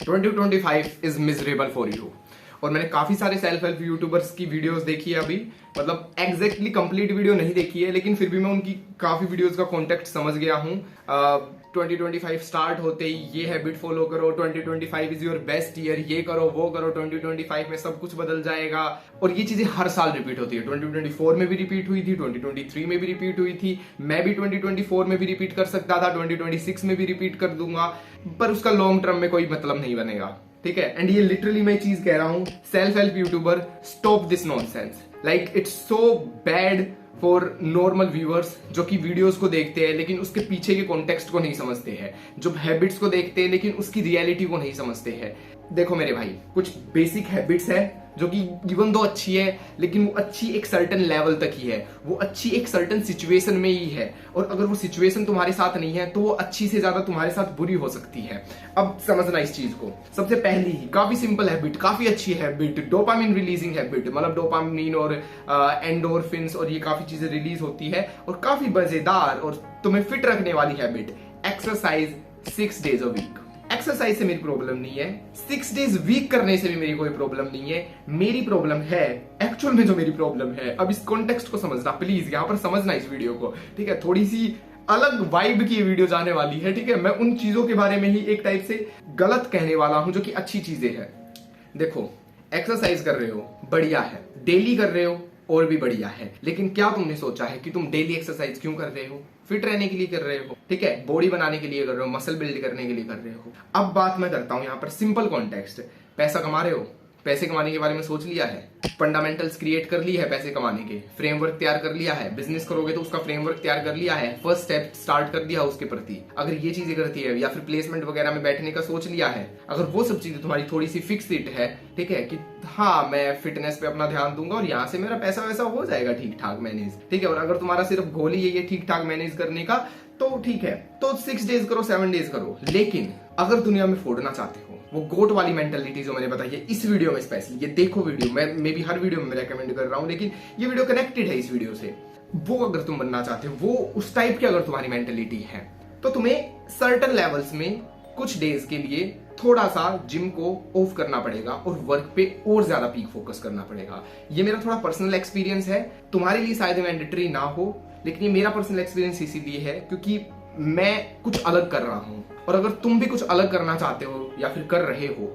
2025 is miserable for you. और मैंने काफी सारे सेल्फ हेल्प यूट्यूबर्स की वीडियोस देखी है अभी, मतलब एग्जैक्टली कंप्लीट वीडियो नहीं देखी है, लेकिन फिर भी मैं उनकी काफी वीडियोस का कॉन्टेक्स्ट समझ गया हूँ। 2025 स्टार्ट होते ही ये हैबिट फॉलो करो, 2025 इज योर बेस्ट ईयर, ये करो वो करो, 2025 में सब कुछ बदल जाएगा। और ये चीजें हर साल रिपीट होती है। 2024 में भी रिपीट हुई थी, 2023 में भी रिपीट हुई थी, मैं भी 2024 में भी रिपीट कर सकता था, 2026 में भी रिपीट कर दूंगा, पर उसका लॉन्ग टर्म में कोई मतलब नहीं बनेगा। ठीक है, एंड ये लिटरली मैं चीज कह रहा हूं, self help YouTuber, stop this nonsense. Like it's so bad for normal viewers जो कि वीडियोस को देखते हैं लेकिन उसके पीछे के कॉन्टेक्स्ट को नहीं समझते हैं, जो हैबिट्स को देखते हैं लेकिन उसकी रियलिटी को नहीं समझते हैं। देखो मेरे भाई, कुछ बेसिक हैबिट्स है जो कि इवन दो अच्छी है, लेकिन वो अच्छी एक सर्टेन लेवल तक ही है, वो अच्छी एक सर्टेन सिचुएशन में ही है। और अगर वो सिचुएशन तुम्हारे साथ नहीं है तो वो अच्छी से ज्यादा तुम्हारे साथ बुरी हो सकती है। अब समझना इस चीज को। सबसे पहली ही काफी सिंपल हैबिट, काफी अच्छी हैबिट, डोपामिन रिलीजिंग हैबिट, मतलब डोपामिन और एंडोर्फिन्स और ये काफी चीजें रिलीज होती है और काफी मजेदार और तुम्हें फिट रखने वाली habit, exercise 6 days a week। Exercise से मेरी प्रॉब्लम नहीं है, 6 days वीक करने से भी मेरी कोई प्रॉब्लम नहीं है। मेरी प्रॉब्लम है एक्चुअल में, जो मेरी प्रॉब्लम है, अब इस कॉन्टेक्स्ट को समझना प्लीज, यहां पर समझना इस वीडियो को। ठीक है, थोड़ी सी अलग वाइब की वीडियो जाने वाली है। ठीक है, मैं उन चीजों के बारे में ही एक टाइप से गलत कहने वाला हूं जो कि अच्छी चीजें हैं। देखो, एक्सरसाइज कर रहे हो, बढ़िया है, डेली कर रहे हो और भी बढ़िया है, लेकिन क्या तुमने सोचा है कि तुम डेली एक्सरसाइज क्यों कर रहे हो? फिट रहने के लिए कर रहे हो, ठीक है, बॉडी बनाने के लिए कर रहे हो, मसल बिल्ड करने के लिए कर रहे हो। अब बात मैं करता हूं यहां पर सिंपल कॉन्टेक्स्ट। पैसा कमा रहे हो, पैसे कमाने के बारे में सोच लिया है, फंडामेंटल्स क्रिएट कर ली है पैसे कमाने के, फ्रेमवर्क तैयार कर लिया है, बिजनेस करोगे तो उसका फ्रेमवर्क तैयार कर लिया है, फर्स्ट स्टेप स्टार्ट कर दिया उसके प्रति। अगर ये चीजें करती है, या फिर प्लेसमेंट वगैरह में बैठने का सोच लिया है, अगर वो सब चीजें तुम्हारी थोड़ी सी फिक्स इट है, ठीक है, कि हाँ मैं फिटनेस पे अपना ध्यान दूंगा और यहाँ से मेरा पैसा वैसा हो जाएगा ठीक ठाक मैनेज, ठीक है, और अगर तुम्हारा सिर्फ गोल ही है ठीक ठाक मैनेज करने का, तो ठीक है, तो 6 days करो, 7 days करो। लेकिन अगर दुनिया में फोड़ना चाहते हो, वो गोट वाली मेंटालिटी जो मैंने बताई है इस वीडियो में स्पेशली, ये देखो वीडियो, मैं भी हर वीडियो में रेकमेंड कर रहा हूं, लेकिन ये वीडियो कनेक्टेड है इस वीडियो से। वो अगर तुम बनना चाहते हो, वो उस टाइप की अगर तुम्हारी मेंटालिटी है, तो तुम्हें सर्टेन लेवल्स में कुछ डेज के लिए थोड़ा सा जिम को ऑफ करना पड़ेगा और वर्क पे और ज्यादा पीक फोकस करना पड़ेगा। ये मेरा थोड़ा पर्सनल एक्सपीरियंस है, तुम्हारे लिए शायद मैंडेटरी ना हो, लेकिन ये मेरा पर्सनल एक्सपीरियंस इसीलिए है क्योंकि मैं कुछ अलग कर रहा हूं। और अगर तुम भी कुछ अलग करना चाहते हो या फिर कर रहे हो,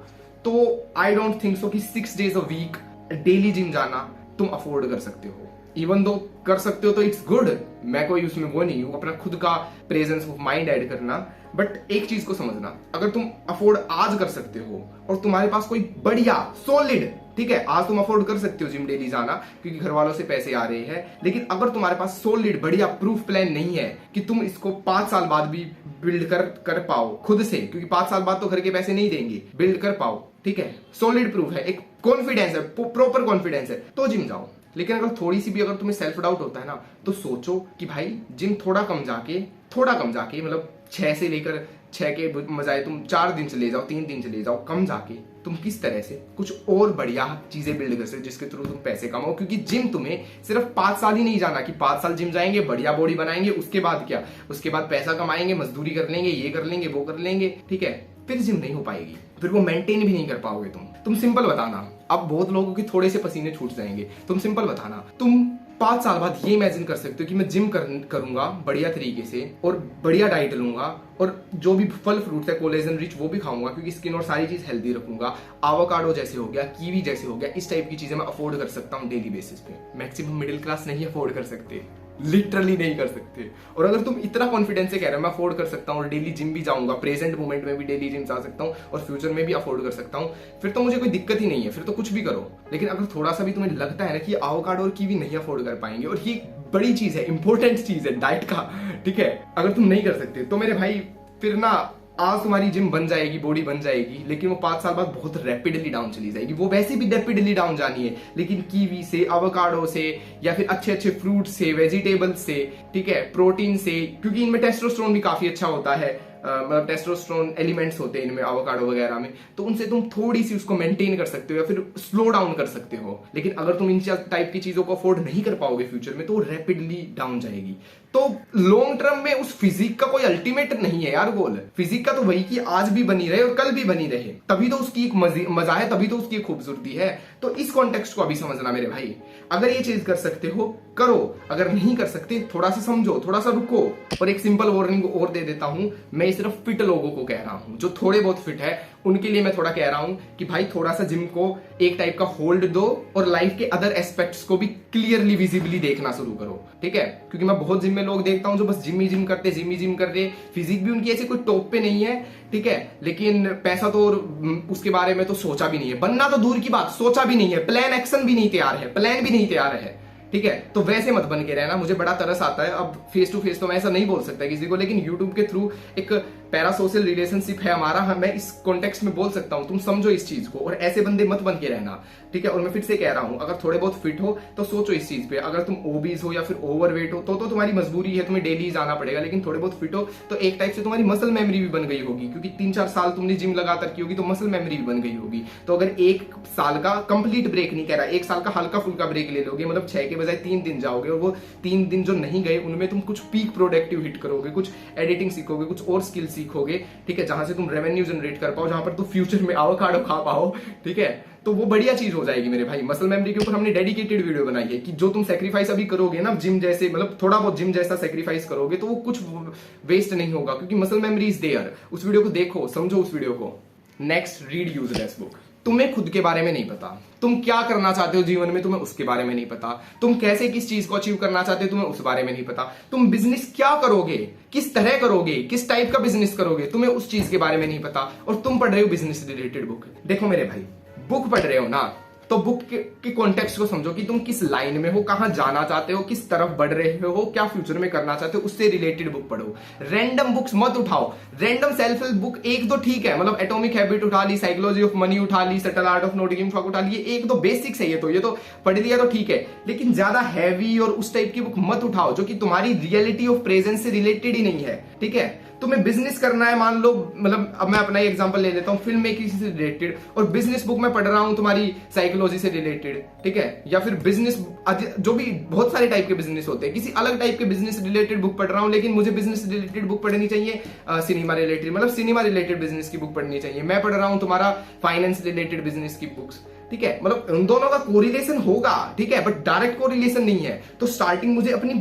तो आई डोंट थिंक सो कि 6 days a week daily gym जाना तुम अफोर्ड कर सकते हो। इवन दो कर सकते हो तो इट्स गुड, मैं कोई उसमें वो नहीं हूं, अपना खुद का प्रेजेंस ऑफ माइंड ऐड करना। बट एक चीज को समझना, अगर तुम अफोर्ड आज कर सकते हो और तुम्हारे पास कोई बढ़िया सॉलिड, ठीक है, आज तुम अफोर्ड कर सकते हो जिम डेली जाना क्योंकि घर वालों से पैसे आ रहे हैं, लेकिन अगर तुम्हारे पास सॉलिड बढ़िया प्रूफ प्लान नहीं है कि तुम इसको 5 साल बाद भी बिल्ड कर पाओ खुद से, क्योंकि 5 साल बाद तो घर के पैसे नहीं देंगे, बिल्ड कर पाओ, ठीक है, सॉलिड प्रूफ है, एक कॉन्फिडेंस है, प्रॉपर कॉन्फिडेंस है, तो जिम जाओ। लेकिन अगर थोड़ी सी भी अगर तुम्हें सेल्फ डाउट होता है ना, तो सोचो कि भाई जिम थोड़ा कम जाके मतलब 6 से लेकर 6 के बजाय तुम 4 दिन चले जाओ, 3 दिन चले जाओ, कम जाके तुम किस तरह से कुछ और बढ़िया चीजें बिल्ड कर सकते हो जिसके थ्रू तुम पैसे कमाओ। क्योंकि जिम तुम्हें सिर्फ 5 साल ही नहीं जाना कि 5 साल जिम जाएंगे, बढ़िया बॉडी बनाएंगे, उसके बाद क्या, उसके बाद पैसा कमाएंगे, मजदूरी कर लेंगे, ये कर लेंगे, वो कर लेंगे, ठीक है, फिर जिम नहीं हो पाएगी, फिर वो मेंटेन भी नहीं कर पाओगे तुम सिंपल बताना। अब बहुत लोगों के थोड़े से पसीने छूट जाएंगे, तुम सिंपल बताना, तुम 5 साल बाद ये इमेजिन कर सकते हो कि मैं जिम करूंगा बढ़िया तरीके से और बढ़िया डाइट लूंगा और जो भी फल फ्रूट्स है कोलेजन रिच वो भी खाऊंगा क्योंकि स्किन और सारी चीज हेल्दी रखूंगा, एवोकाडो जैसे हो गया, कीवी जैसे हो गया, इस टाइप की चीजें मैं अफोर्ड कर सकता हूँ डेली बेसिस पे। मैक्सिमम मिडिल क्लास नहीं अफोर्ड कर सकते, लिटरली नहीं कर सकते। और अगर तुम इतना कॉन्फिडेंस से कह रहे हो मैं अफोर्ड कर सकता हूँ और डेली जिम भी जाऊंगा, प्रेजेंट मोमेंट में भी डेली जिम जा सकता हूँ और फ्यूचर में भी अफोर्ड कर सकता हूँ, फिर तो मुझे कोई दिक्कत ही नहीं है, फिर तो कुछ भी करो। लेकिन अगर थोड़ा सा भी तुम्हें लगता है ना कि एवोकाडो और कीवी नहीं अफोर्ड कर पाएंगे, और ये बड़ी चीज है, इंपॉर्टेंट चीज है डाइट का, ठीक है, अगर तुम नहीं कर सकते तो मेरे भाई फिर ना आज तुम्हारी जिम बन जाएगी, बॉडी बन जाएगी, लेकिन वो 5 साल बाद बहुत रैपिडली डाउन चली जाएगी। वो वैसे भी रैपिडली डाउन जानी है, लेकिन कीवी से, एवोकाडो से, या फिर अच्छे अच्छे फ्रूट से, वेजिटेबल्स से, ठीक है, प्रोटीन से, क्योंकि इनमें टेस्टोस्टेरोन भी काफी अच्छा होता है, मतलब टेस्टोस्टेरोन एलिमेंट्स होते हैं इनमें, एवोकाडो वगैरह में, तो उनसे तुम थोड़ी सी उसको मेंटेन कर सकते हो या फिर स्लो डाउन कर सकते हो। लेकिन अगर तुम इन टाइप की चीजों को अफोर्ड नहीं कर पाओगे फ्यूचर में, तो वो रैपिडली डाउन जाएगी। तो लॉन्ग टर्म में उस फिजिक का कोई अल्टीमेट नहीं है यार गोल। फिजिक का तो वही कि आज भी बनी रहे और कल भी बनी रहे, तभी तो उसकी एक मजा है, तभी तो उसकी एक खूबसूरती है। तो इस कॉन्टेक्स्ट को अभी समझना मेरे भाई। अगर ये चीज कर सकते हो करो, अगर नहीं कर सकते थोड़ा सा समझो, थोड़ा सा रुको। और एक सिंपल वार्निंग और दे देता हूं, मैं सिर्फ फिट लोगों को कह रहा हूं, जो थोड़े बहुत फिट है उनके लिए मैं थोड़ा कह रहा हूं कि भाई थोड़ा सा जिम को एक टाइप का होल्ड दो और लाइफ के अदर एस्पेक्ट्स को भी क्लियरली विजिबली देखना शुरू करो, ठीक है। क्योंकि मैं बहुत जिम में लोग देखता हूं जो बस जिम ही जिम करते, जिम ही जिम कर रहे, फिजिक भी उनकी ऐसे कोई टॉप पे नहीं है, ठीक है, लेकिन पैसा तो उसके बारे में तो सोचा भी नहीं है, बनना तो दूर की बात, सोचा भी नहीं है, प्लान एक्शन भी नहीं तैयार है, प्लान भी नहीं तैयार है, ठीक है। तो वैसे मत बन के रहना। मुझे बड़ा तरस आता है, अब फेस टू फेस तो मैं ऐसा नहीं बोल सकता किसी को, लेकिन यूट्यूब के थ्रू एक पैरासोशल रिलेशनशिप है हमारा, मैं इस कॉन्टेक्स्ट में बोल सकता हूं, तुम समझो इस चीज को। और ऐसे बंदे मत बन के रहना, ठीक है। और मैं फिर से कह रहा हूं, अगर थोड़े बहुत फिट हो तो सोचो इस चीज पे। अगर तुम ओबीज हो या फिर ओवरवेट हो तो तुम्हारी मजबूरी है, तुम्हें डेली जाना पड़ेगा। लेकिन थोड़े बहुत फिट हो तो एक टाइप से तुम्हारी मसल मेमोरी भी बन गई होगी, क्योंकि 3-4 साल तुमने जिम लगातार की होगी, तो मसल मेमोरी भी बन गई होगी। तो अगर 1 साल का कंप्लीट ब्रेक नहीं कह रहा, 1 साल का हल्का फुल्का ब्रेक ले लोगे, मतलब 6 के बजाय 3 दिन जाओगे, और वो 3 दिन जो नहीं गए उनमें तुम कुछ पीक प्रोडक्टिव हिट करोगे, कुछ एडिटिंग सीखोगे, कुछ और स्किल सीखोगे, ठीक है, जहां से तुम रेवेन्यू जनरेट कर पाओ, जहां पर तुम फ्यूचर में एवोकाडो खा पाओ, ठीक है। तो वो बढ़िया चीज हो जाएगी मेरे भाई। मसल मेमोरी के ऊपर हमने डेडिकेटेड वीडियो बनाई है कि जो तुम सेक्रीफाइस अभी करोगे ना जिम जैसे, मतलब थोड़ा बहुत जिम जैसा सेक्रीफाइस करोगे, तो वो कुछ वेस्ट नहीं होगा, क्योंकि मसल मेमोरी इज देयर। उस वीडियो को देखो, समझो उस वीडियो को। Next, read useless book. तुम्हें खुद के बारे में नहीं पता, तुम क्या करना चाहते हो जीवन में, तुम्हें उसके बारे में नहीं पता, तुम कैसे किस चीज को अचीव करना चाहते हो, तुम्हें उस बारे में नहीं पता, तुम बिजनेस क्या करोगे, किस तरह करोगे, किस टाइप का बिजनेस करोगे, तुम्हें उस चीज के बारे में नहीं पता, और तुम पढ़ रहे हो बिजनेस रिलेटेड बुक। देखो मेरे भाई, बुक पढ़ रहे हो ना, तो बुक के कॉन्टेक्स्ट को समझो कि तुम किस लाइन में हो, कहां जाना चाहते हो, किस तरफ बढ़ रहे हो, क्या फ्यूचर में करना चाहते हो, उससे रिलेटेड बुक पढ़ो। रैंडम बुक्स मत उठाओ। रैंडम सेल्फ हेल्प बुक एक दो ठीक है, मतलब एटॉमिक हैबिट उठा ली, साइकोलॉजी ऑफ मनी उठा ली, subtle art of not giving fuck उठा ली, एक दो बेसिक्स है, ये तो पढ़ लिया तो ठीक है। लेकिन ज्यादा हैवी और उस टाइप की बुक मत उठाओ जो कि तुम्हारी रियलिटी ऑफ प्रेजेंस से रिलेटेड ही नहीं है, ठीक है। तुम्हें बिजनेस करना है, मान लो, मतलब अब मैं अपना एग्जांपल ले लेता हूं, फिल्म मेकिंग से रिलेटेड, और बिजनेस बुक में पढ़ रहा हूं तुम्हारी साइकोलॉजी से रिलेटेड, ठीक है, या फिर बिजनेस, जो भी बहुत सारे टाइप के बिजनेस होते हैं, किसी अलग टाइप के बिजनेस रिलेटेड बुक पढ़ रहा हूं, लेकिन मुझे बिजनेस रिलेटेड बुक पढ़नी चाहिए, सिनेमा रिलेटेड, मतलब सिनेमा रिलेटेड बिजनेस की बुक पढ़नी चाहिए। मैं पढ़ रहा हूं तुम्हारा फाइनेंस रिलेटेड बिजनेस की बुक्स, ठीक है, मतलब उन दोनों का कोरिलेशन होगा, ठीक है, बट डायरेक्ट कोरिलेशन नहीं है। तो स्टार्टिंग मुझे अपनी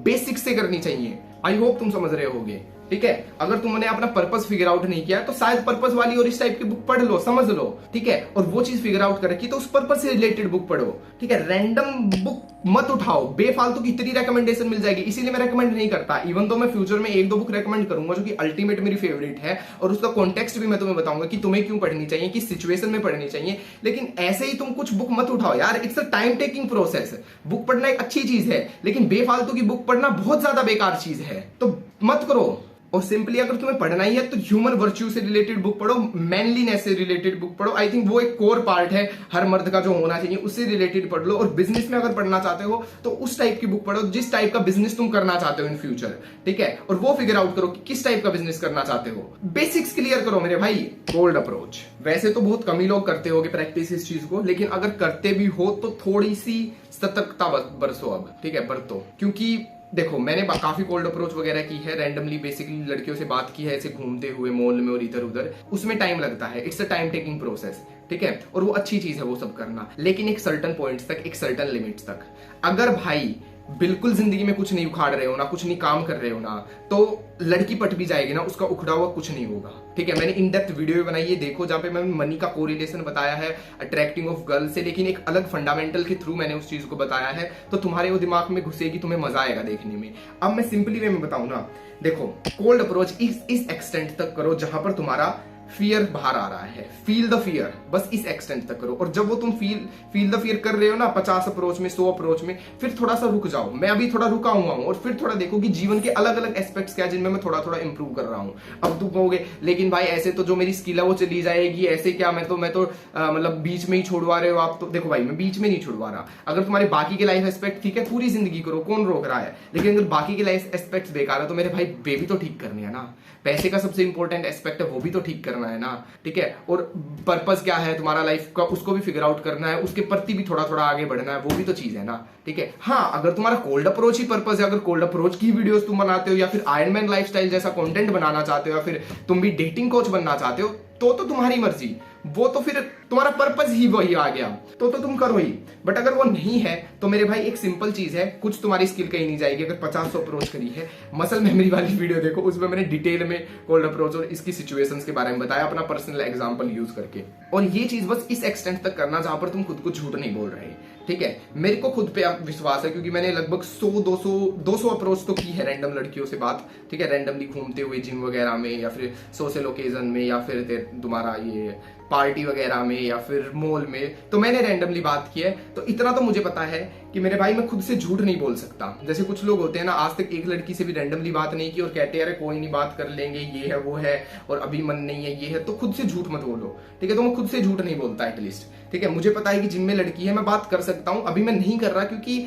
बेसिक्स से करनी चाहिए। आई होप तुम समझ रहे होगे, ठीक है। अगर तुमने अपना पर्पस फिगर आउट नहीं किया तो शायद पर्पस वाली और इस टाइप की बुक पढ़ लो, समझ लो, ठीक है, और वो चीज फिगर आउट कर रखी तो उस पर्पस से रिलेटेड बुक पढ़ो, ठीक है। रैंडम बुक मत उठाओ, बेफालतू की इतनी रेकमेंडेशन मिल जाएगी, इसीलिए मैं रेकमेंड नहीं करता। इवन तो मैं फ्यूचर में 1-2 बुक रेकमेंड करूंगा जो कि अल्टीमेट मेरी फेवरेट है, और उसका कॉन्टेक्स्ट भी मैं तुम्हें बताऊंगा कि तुम्हें क्यों पढ़नी चाहिए, किस सिचुएशन में पढ़नी चाहिए। लेकिन ऐसे ही तुम कुछ बुक मत उठाओ यार, it's a time taking process. Book पढ़ना एक अच्छी चीज है, लेकिन बेफालतू की बुक पढ़ना बहुत ज्यादा बेकार चीज है, तो मत करो। और सिंपली अगर तुम्हें पढ़ना ही है तो ह्यूमन वर्च्यू से रिलेटेड बुक पढ़ो, मैनलीनेस से रिलेटेड बुक पढ़ो। आई थिंक वो एक कोर पार्ट है हर मर्द का जो होना चाहिए, उससे रिलेटेड पढ़ लो। और बिजनेस में अगर पढ़ना चाहते हो तो उस टाइप की बुक पढ़ो जिस टाइप का बिजनेस तुम करना चाहते हो इन फ्यूचर, ठीक है, और वो फिगर आउट करो कि किस टाइप का बिजनेस करना चाहते हो। बेसिक्स क्लियर करो मेरे भाई। कोल्ड अप्रोच वैसे तो बहुत कम ही लोग करते होगे प्रैक्टिस इस चीज को, लेकिन अगर करते भी हो तो थोड़ी सी सतर्कता बरसो अब, ठीक है, बरतो। क्योंकि देखो मैंने काफी कोल्ड अप्रोच वगैरह की है, रैंडमली बेसिकली लड़कियों से बात की है, ऐसे घूमते हुए मॉल में और इधर उधर, उसमें टाइम लगता है, it's a time taking process, ठीक है, और वो अच्छी चीज है वो सब करना, लेकिन एक सर्टन पॉइंट्स तक, एक सर्टन लिमिट्स तक। अगर भाई बिल्कुल जिंदगी में कुछ नहीं उखाड़ रहे हो ना, कुछ नहीं काम कर रहे हो ना, तो लड़की पट भी जाएगी ना, उसका उखड़ा हुआ कुछ नहीं होगा, ठीक है। मैंने इन डेप्थ वीडियो बनाई है, देखो, जहां पे मैंने मनी का कोरिलेशन बताया है अट्रैक्टिंग ऑफ गर्ल से, लेकिन एक अलग फंडामेंटल के थ्रू मैंने उस चीज को बताया है, तो तुम्हारे वो दिमाग में घुसेगी, तुम्हें मजा आएगा देखने में। अब मैं सिंपली वे में बताऊं ना, देखो कोल्ड अप्रोच इस एक्सटेंट तक करो जहां पर तुम्हारा फियर बाहर आ रहा है, फील द फियर, बस इस एक्सटेंट तक करो। और जब वो तुम फील द फियर कर रहे हो ना 50 अप्रोच में, 100 अप्रोच में, फिर थोड़ा सा रुक जाओ। मैं अभी थोड़ा रुका हुआ हूं और फिर थोड़ा देखो कि जीवन के अलग अलग एस्पेक्ट्स क्या है जिनमें मैं थोड़ा थोड़ा इंप्रूव कर रहा हूं। अब तुम कहोगे लेकिन भाई ऐसे तो जो मेरी स्किल है वो चली जाएगी, ऐसे क्या, मैं तो मतलब बीच में ही छुड़वा रहे हो आप। तो देखो भाई मैं बीच में नहीं छुड़वा रहा। अगर तुम्हारे बाकी के लाइफ एस्पेक्ट ठीक है, पूरी जिंदगी करो, कौन रोक रहा है। लेकिन अगर बाकी के लाइफ एस्पेक्ट्स बेकार है तो मेरे भाई वे भी तो ठीक करने हैं ना। पैसे का सबसे इंपॉर्टेंट एस्पेक्ट है, वो भी तो ठीक करना है ना, ठीक है। और पर्पस क्या है तुम्हारा लाइफ का, उसको भी फिगर आउट करना है, उसके प्रति भी थोड़ा थोड़ा आगे बढ़ना है, वो भी तो चीज है ना, ठीक है। हाँ, अगर तुम्हारा कोल्ड अप्रोच ही पर्पस है, अगर कोल्ड अप्रोच की वीडियोस तुम बनाते हो या फिर आयरन लाइफस्टाइल जैसा कंटेंट बनाना चाहते हो या फिर तुम भी डेटिंग कोच बनना चाहते हो तो तुम्हारी मर्जी, वो तो फिर तुम्हारा पर्पस ही वही आ गया, तो तुम करो ही। बट अगर वो नहीं है तो मेरे भाई एक सिंपल चीज है, कुछ तुम्हारी स्किल कहीं नहीं जाएगी। अगर 50 अप्रोच करी है, मसल मेमोरी वाली वीडियो देखो, उसमें मैंने डिटेल में कोल्ड अप्रोच और इसकी सिचुएशंस के बारे में बताया अपना पर्सनल एग्जांपल यूज करके। और ये चीज बस इस एक्सटेंट तक करना जहां पर तुम खुद को झूठ नहीं बोल रहे, ठीक है। मेरे को खुद पे विश्वास है क्योंकि मैंने लगभग 100-200 अप्रोच तो की है रैंडम लड़कियों से बात, ठीक है, रैंडमली घूमते हुए जिम वगैरह में या फिर सोशल ओकेजन में या फिर तुम्हारा ये पार्टी वगैरह में या फिर मॉल में, तो मैंने रैंडमली बात की है। तो इतना तो मुझे पता है कि मेरे भाई मैं खुद से झूठ नहीं बोल सकता। जैसे कुछ लोग होते हैं ना, आज तक एक लड़की से भी रैंडमली बात नहीं की और कहते हैं अरे कोई नहीं बात कर लेंगे, ये है वो है और अभी मन नहीं है, ये है। तो खुद से झूठ मत बोलो, ठीक है। तो मैं खुद से झूठ नहीं बोलता एटलीस्ट, ठीक है। मुझे पता है कि जिम में लड़की है, मैं बात कर सकता हूं। अभी मैं नहीं कर रहा क्योंकि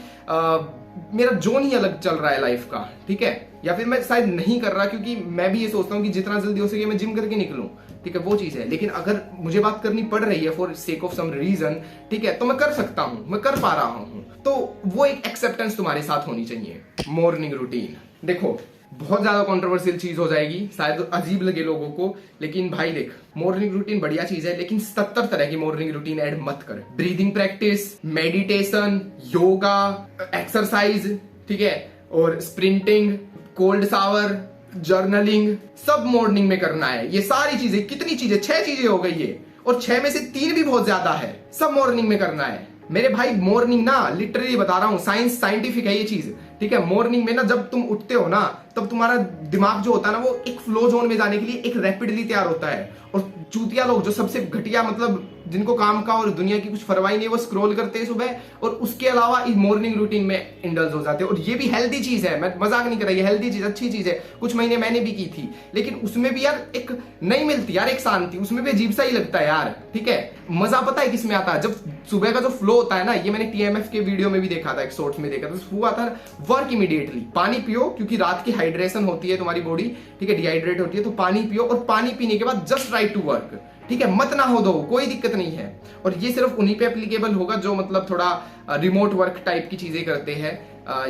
मेरा जोन ही अलग चल रहा है लाइफ का, ठीक है। या फिर मैं शायद नहीं कर रहा क्योंकि मैं भी ये सोचता हूँ कि जितना जल्दी हो सके मैं जिम करके निकलूं, ठीक है, वो चीज है। लेकिन अगर मुझे बात करनी पड़ रही है for sake of some reason, ठीक है, तो मैं कर सकता हूं, मैं कर पा रहा हूं। तो वो एक एक्सेप्टेंस तुम्हारे साथ होनी चाहिए। मॉर्निंग रूटीन देखो, बहुत ज्यादा कंट्रोवर्शियल चीज हो जाएगी, शायद अजीब लगे लोगों को, लेकिन भाई देख, मॉर्निंग रूटीन बढ़िया चीज है, लेकिन 70 तरह की मॉर्निंग रूटीन ऐड मत कर। Breathing practice, meditation, yoga, exercise, ठीक है, और स्प्रिंटिंग, कोल्ड शावर, जर्नलिंग, सब मॉर्निंग में करना है। ये सारी चीजें, कितनी चीजें, 6 चीजें हो गई है, और 6 में से 3 भी बहुत ज्यादा है, सब मॉर्निंग में करना है मेरे भाई। मॉर्निंग ना, लिटरली बता रहा हूं, साइंटिफिक है ये चीज, ठीक है। मॉर्निंग में ना जब तुम उठते हो ना, तब तुम्हारा दिमाग जो होता है ना, वो एक फ्लो जोन में जाने के लिए एक रैपिडली तैयार होता है। और चूतिया लोग जो सबसे घटिया, मतलब जिनको काम का और दुनिया की कुछ परवाही नहीं है, वो स्क्रॉल करते हैं सुबह और उसके अलावा इस मॉर्निंग रूटीन में इंडल्ज हो जाते हैं। और ये भी हेल्दी चीज है, मैं मजाक नहीं कर रहा, ये हेल्दी चीज, अच्छी चीज है। कुछ महीने मैंने भी की थी, लेकिन उसमें भी यार एक नहीं मिलती यार, एक शांति, उसमें भी अजीब सा ही लगता है यार, ठीक है। मजा पता है किसमें आता है, जब सुबह का जो फ्लो होता है ना, ये मैंने TMF के वीडियो में भी देखा था, एक शॉर्ट्स में देखा था, वो आता है वर्क इमीडिएटली, पानी पियो, क्योंकि रात की हाइड्रेशन होती है तुम्हारी बॉडी, ठीक है, डिहाइड्रेट होती है, तो पानी पियो, और पानी पीने के बाद जस्ट राइट टू वर्क, ठीक है, मत ना हो दो, कोई दिक्कत नहीं है। और ये सिर्फ उन्हीं पे एप्लीकेबल होगा जो मतलब थोड़ा रिमोट वर्क टाइप की चीजें करते हैं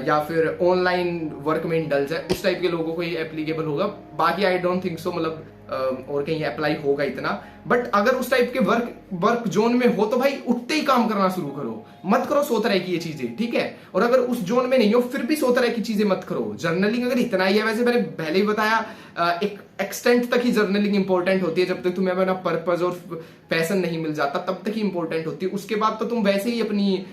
या फिर ऑनलाइन वर्क में इंडल्ज है, उस टाइप के लोगों को ये एप्लीकेबल होगा। बाकी आई डोंट थिंक सो, मतलब और कहीं अप्लाई होगा इतना। बट अगर उस टाइप के वर्क जोन में हो तो भाई उठते ही काम करना शुरू करो, मत करो 100 तरह की ये चीजें, ठीक है। और अगर उस जोन में नहीं हो फिर भी 100 तरह की चीजें मत करो। जर्नलिंग अगर इतना ही है, वैसे मैंने पहले ही बताया, एक एक्सटेंट तक ही जर्नलिंग इंपॉर्टेंट होती है, जब तक तुम्हें अपना पर्पस और पैशन नहीं मिल जाता तब तक ही इंपॉर्टेंट होती है। उसके बाद तो तुम वैसे ही अपनी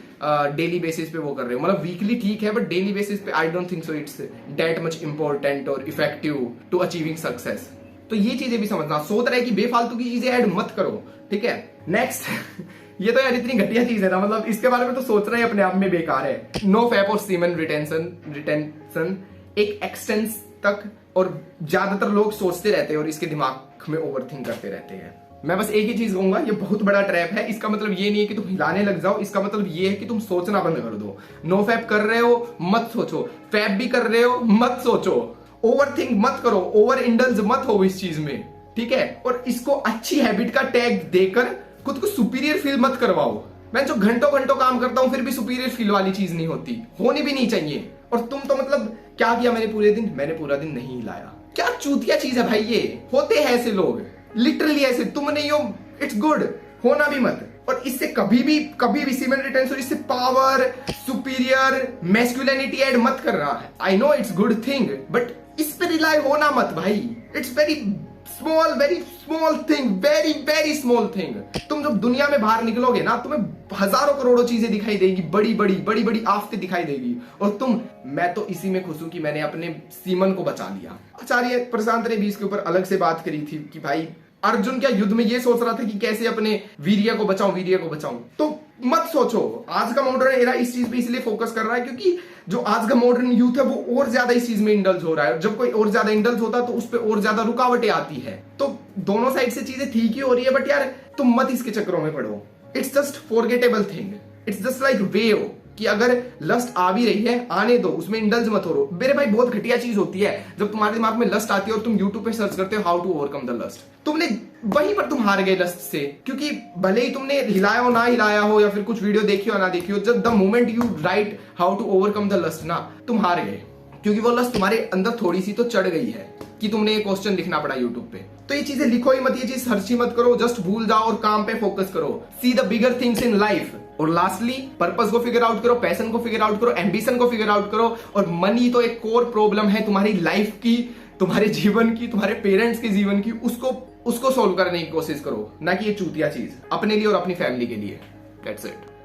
डेली बेसिस पे वो कर रहे हो, मतलब वीकली ठीक है, बट डेली बेसिस पे I don't think so it's that much important और इफेक्टिव टू अचीविंग सक्सेस। तो ये चीजें भी समझना, 100 तरह की बेफालतू की चीजें ऐड मत करो, ठीक है। नेक्स्ट ये तो यार इतनी घटिया चीज है ना, मतलब इसके बारे में तो सोचना ही अपने आप में बेकार है। नो फैप और सीमन रिटेंशन एक एक्सटेंस तक, और ज्यादातर लोग सोचते रहते हैं और इसके दिमाग में ओवरथिंक करते रहते हैं। मैं बस एक ही चीज कहूंगा, ये बहुत बड़ा ट्रैप है। इसका मतलब ये नहीं है कि तुम हिलाने लग जाओ, इसका मतलब ये है कि तुम सोचना बंद कर दो। नो फैप कर रहे हो मत सोचो, फैप भी कर रहे हो मत सोचो, ओवरथिंक मत करो, ओवर इंडल्ज मत हो इस चीज में, ठीक है। और इसको अच्छी हैबिट का टैग देकर खुद को सुपीरियर फील मत करवाओ। मैं जो घंटों घंटों काम करता हूं फिर भी सुपीरियर फील वाली चीज नहीं होती, होनी भी नहीं चाहिए। और तुम तो मतलब क्या किया मैंने पूरे दिन, मैंने पूरा दिन नहीं हिलाया, क्या चूतिया चीज है भाई। ये होते हैं ऐसे लोग, लिटरली ऐसे। तुम नहीं हो, इट्स गुड, होना भी मत। और इससे कभी भी सीमन रिटेंशन, इससे पावर, सुपीरियर, मैस्कुलिनिटी ऐड मत कर रहा है। I know it's good thing, but इस पे रिलाई होना मत भाई। It's very small thing, very small thing. तुम जब दुनिया में बाहर निकलोगे ना, तुम्हें हजारों करोड़ों चीजें दिखाई देगी, बड़ी आफतें दिखाई देगी, और मैं तो इसी में खुश हूं कि मैंने अपने सीमन को बचा लिया। आचार्य प्रशांत ने भी इसके ऊपर अलग से बात करी थी कि भाई अर्जुन क्या युद्ध में ये सोच रहा था कि कैसे अपने वीर्य को बचाऊं। तो मत सोचो। आज का मॉडर्न एरा इस चीज पे इसलिए फोकस कर रहा है क्योंकि जो आज का मॉडर्न यूथ है वो और ज्यादा इस चीज में इंडल्ज हो रहा है। जब कोई और ज्यादा इंडल्ज होता है तो उस पर और ज्यादा रुकावटें आती है। तो दोनों साइड से चीजें ठीक ही हो रही है, बट यार तुम मत इसके चक्करों में पड़ो। It's just forgettable thing, it's just like wave कि अगर लस्ट आ भी रही है आने दो, उसमें इंडल्ज मत हो। मेरे भाई बहुत घटिया चीज होती है जब तुम्हारे दिमाग में लस्ट आती है और तुम यूट्यूब पे सर्च करते हो how to overcome the lust. तुमने वहीं पर तुम हार गए लस्ट से, क्योंकि भले ही तुमने हिलाया हो ना हिलाया हो या फिर कुछ वीडियो देखी हो ना देखी हो, जब the moment you write how to overcome the lust ना, तुम हार गए। क्योंकि वो लस्ट तुम्हारे अंदर थोड़ी सी तो चढ़ गई है कि तुमने ये क्वेश्चन लिखना पड़ा यूट्यूब पे। तो ये चीजें लिखो ही मत, ये चीज सर्च ही मत करो, जस्ट भूल जाओ और काम पे फोकस करो। See the bigger things in life. और लास्टली पर्पस को फिगर आउट करो, पैशन को फिगर आउट करो, एम्बिशन को फिगर आउट करो। और मनी तो एक कोर प्रॉब्लम है तुम्हारी लाइफ की, तुम्हारे जीवन की, तुम्हारे पेरेंट्स के जीवन की। उसको सोल्व करने की कोशिश करो, ना कि ये चूतिया चीज अपने लिए और अपनी फैमिली के लिए। That's it.